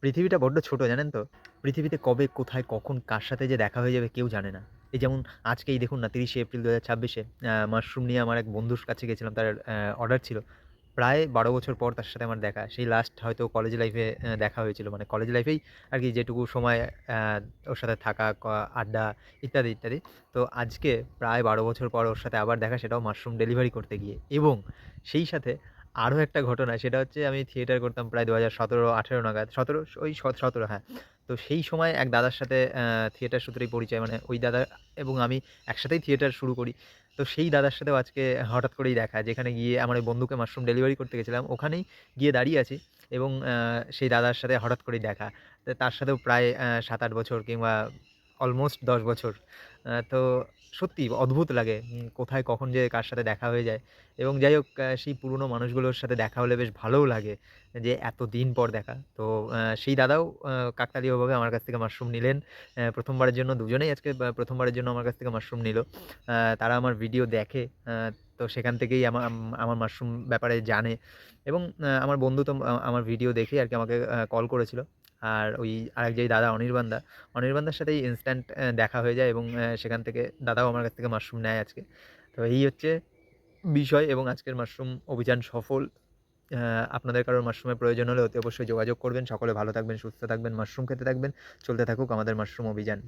পৃথিবীটা বড্ড ছোট জানেন তো? পৃথিবীতে কবে, কোথায়, কখন, কার সাথে যে দেখা হয়ে যাবে কেউ জানে না। এই যেমন আজকেই দেখুন না ৩০শে এপ্রিল ২০২৬ মাশরুম নিয়ে আমার এক বন্ধুর কাছে গেছিলাম। তার অর্ডার ছিল। প্রায় ১২ বছর পর তার সাথে আমার দেখা। সেই লাস্ট হয়তো কলেজ লাইফে দেখা হয়েছিল। মানে কলেজ লাইফেই আরকি যেটুকু সময় ওর সাথে থাকা, আড্ডা ইত্যাদি, ইত্যাদি। তো আজকে প্রায় ১২ বছর পর ওর সাথে আবার দেখা, সেটাও মাশরুম ডেলিভারি করতে গিয়ে। এবং সেই সাথে আরও একটা ঘটনা, সেটা হচ্ছে আমি থিয়েটার করতাম প্রায় ২০১৭-১৮ নাগাদ। ১৭ ওই ১৭ হ্যাঁ। তো সেই সময় এক দাদার সাথে থিয়েটার সূত্রেই পরিচয়। মানে ওই দাদা এবং আমি একসাথেই থিয়েটার শুরু করি। তো সেই দাদার সাথেও আজকে হঠাৎ করেই দেখা। যেখানে গিয়ে আমার ওই বন্ধুকে মাশরুম ডেলিভারি করতে গেছিলাম। ওখানেই গিয়ে দাঁড়িয়ে আছি এবং সেই দাদার সাথে হঠাৎ করেই দেখা। তো তার সাথেও প্রায় ৭-৮ বছর কিংবা অলমোস্ট ১০ বছর। তো সত্যিই অদ্ভুত লাগে কোথায় কখন যে কার সাথে দেখা হয়ে যায়। এবং যাই হোক সেই পুরনো মানুষগুলোর সাথে দেখা হলে বেশ ভালোও লাগে যে এতদিন পর দেখা। তো সেই দাদাও কাকতালীয়ভাবে আমার কাছ থেকে মাশরুম নিলেন। ১ম বারের জন্য দুজনেই আজকে ১ম বারের জন্য আমার কাছ থেকে মাশরুম নিল। তারা আমার ভিডিও দেখে। তো সেখান থেকেই আমার মাশরুম ব্যাপারে জানে এবং আমার বন্ধু তো আমার ভিডিও দেখেই আরকি আমাকে কল করেছিল। আর ওই আরেক যেই দাদা অনির্বাণদার সাথেই ইনস্ট্যান্ট দেখা হয়ে যায় এবং সেখান থেকে দাদাও আমার কাছ থেকে মাশরুম নেয় আজকে। তো এই হচ্ছে বিষয় এবং আজকের মাশরুম অভিযান সফল। আ আপনাদের কারোর মাশরুমের প্রয়োজন হলে অতি অবশ্যই যোগাযোগ করবেন। সকলে ভালো থাকবেন, সুস্থ থাকবেন, মাশরুম খেতে থাকবেন। চলতে থাকুক আমাদের মাশরুম অভিযান।